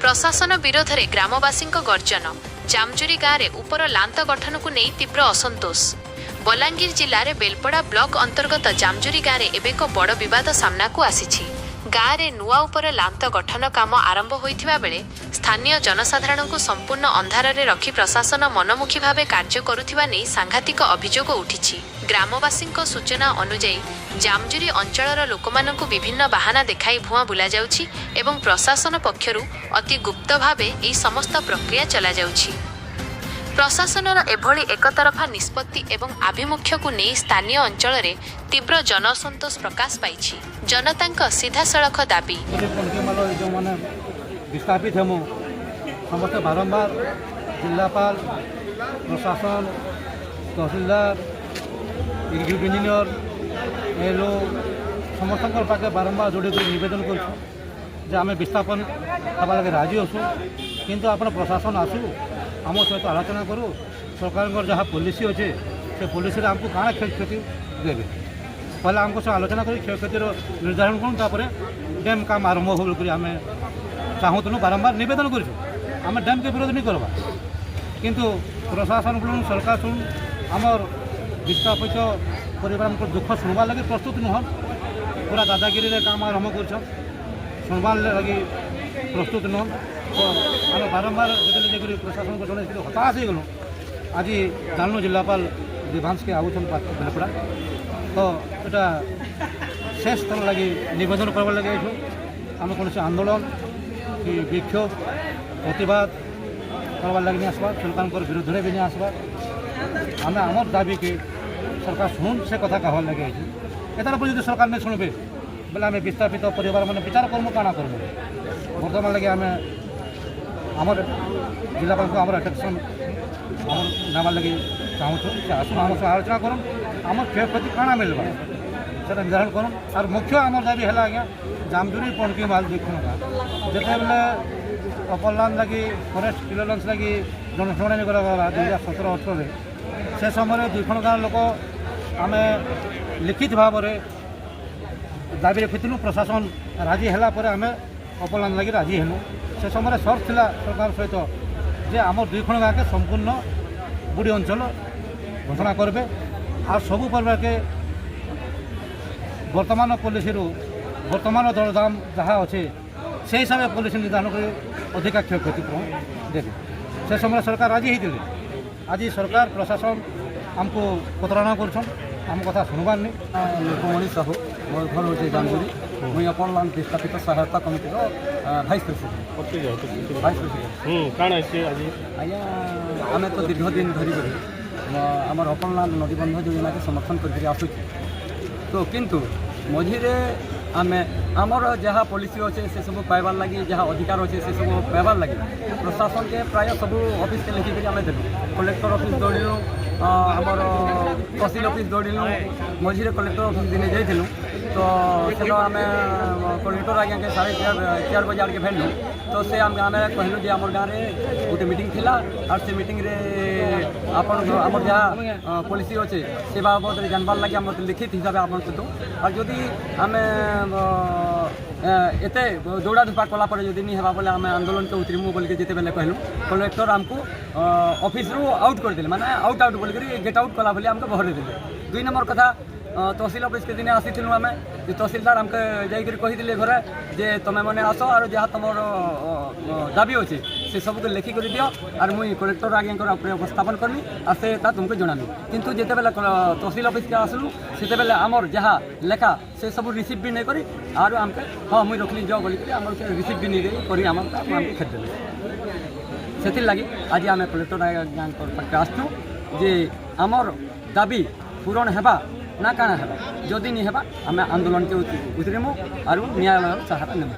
प्रशासन विरोध में ग्रामवासी गर्जन। जामजुरी गाँव में उपर लांत गठन को नहीं तीव्र असंतोष। बलांगीर जिले में बेलपड़ा ब्लॉक अंतर्गत जामजुरी गाँव में एक बड़ बद सामना को आसी। गाँव में नुआ उपर लांत गठन काम आरंभ होइथिबा बेले स्थानीय जनसाधारण को संपूर्ण अंधार में रखी प्रशासन मनमुखी भाव कार्य करुथिबा नै सांघातिक अभियोग उठिछि। ग्रामवासी सूचना अनुसार जामजुरी अंचलर लोकमानंकु विभिन्न बाहाना देखाई भुआ बुला जाउछि एवं प्रशासन पक्षरु अति गुप्त भावे एही समस्त प्रक्रिया चला जाउछि। प्रशासनर एभली एकतरफा निष्पत्ति एवं आभिमुख्य को नहीं स्थानीय अंचल में तीव्र जनअसंतोष प्रकाश पाई। जनता सीधा सड़क दाबी विस्थापित हेमु समस्त बारंबार जिलापाल प्रशासन तहसीलदार एग्जीक्यूटिव इंजीनियर एलो समस्त पाखे बारंबार जोड़ी नवेदन कर आम विस्थापन हवा लगे राजी असु किंतु आप प्रशासन आसू आम सहित आलोचना करूँ सरकार जहाँ पॉलिसी अच्छे से पॉलिसी आमको काଣା क्षति देवे पहले आमको से आलोचना कर क्षयक्षतिर निर्धारण करूँ डैम काम आरंभ हो बोल आम चाहूँ बारंबार नवेदन करें डैम के विरोध नहीं करवा किंतु प्रशासन शुणु सरकार शुणु आमर विस्थापित परिवार दुख शुणवार लगे प्रस्तुत नुहन पूरा दादागिरी काम आरंभ कर शुणवार लगे प्रस्तुत नुहन तो आम बारंबार जो प्रशासन को जन हताश हो गलु आज जानू जिलापाल दिभांश के आउन बेलपड़ा तो यहाँ शेष थर लगे नवेदन करवार लगे आम कौन आंदोलन कि विक्षोभ प्रतिवाद करवार लगे नहीं आसवा सरकार विरोध में भी नहीं आसवा आम आमर दाबी के सरकार शुणुन से कथा कहवार लगे एतार पर जो सरकार नहीं शुणबे बोले आम विस्थापित परिवार मैंने विचार करमु काଣା करमु बर्तमान लगे आम आमर जिलापाल को आमर अटेक्शन आम नामार लगे चाहूँ से आसुन आम सह आलोचना करम आम क्षयक्षति काଣା मिलवा से निर्धारण करम और मुख्य आमर दाबी है आज्ञा जामजुरी पणकी माल देखुन जिते बेले अपरलान लगी फरेस्ट क्लियरेंस लगी जनशुणाणी करागला 2017-18 से समय दुईखण गाँव लोक आम लिखित भाव में दाबी रखिलु प्रशासन राजी है आम अपरलान लगी राजी हेलु से समय सर्त थिला सरकार सहित जे आम दुईखण गाँव के संपूर्ण बुड़ी अंचल घोषणा करबे आ सबू परिवार के वर्तमान पॉलिसी वर्तमान दरदाम जहाँ अच्छे से हिसाब से पॉलिसी निर्धारण कर अधिका क्षयक्षति देवे से समय सरकार राजी होते आज सरकार प्रशासन आमको प्रतारणा करम कथा शुणवार नहीं लोकमणि साहू मोर घर हो जामजुरी मुई अपरलान विस्थापित सहायता कमिटी भाइस प्रेसिडेंट आज्ञा आम तो दीर्घ दिन धरिक आमर अपरलान नदीबंध योजना के समर्थन करके आसुँ तो किंतु मझीरे आमे आमर जहाँ पॉलिसी अच्छे से सब पाइबार लगी जहाँ अधिकार अच्छे से सब पाइबार लगी प्रशासन के प्राय सब ऑफिस के लिखिक आम देलु कलेक्टर ऑफिस दौड़ू आमर तहसील ऑफिस दौड़ू मझीरे कलेक्टर ऑफिस दिने जाइलु तो से आम कलेक्टर आज्ञा के 4:30 बजे आगे भेलु तो से आम कहलु जे आमर गाँव में गोटे मीटिंग थिला और से मीटिंग रे आपन आमर जहाँ पॉलिसी अच्छे से बाबद जानबार लगे आम लिखित हिसाब से आपन दो और जदि आम एते दौड़ा धूपा कलापर जदि नहीं है बोले आम आंदोलन के उतरमु बोल के जिते बेले कहलु कलेक्टर आमको ऑफिस रु आउट कर दिले माने आउट बोल गेट आउट कला बोले आमको घर देले 2 नंबर कथा तहसील ऑफिस के दिन आसीलु आम तहसीलदार आमके जाकर कही घरे जे तुम मैंने आस और जहाँ तुम दाबी अच्छे से सबको लिखिक दियो और मुई कलेक्टर आज्ञा उपस्थापन करमी और से तुमको जनामी किंतु जिते बेले तहसील ऑफिस के आसलु से बेले आमर जहाँ लेखा से सब रिसीव भी नहीं करी और आमके हाँ मुई रखली जाओ बोलिक आम रिसीव भी नहीं करी आम खेद से लगी आज आम कलेक्टर आज्ञा पाखे आसचु जे आमर दाबी पूरण हेबा ना काଣା हेबा जदि नहीं हेबा आम आंदोलन के उतरमु और न्यायालय सहायता नेमु।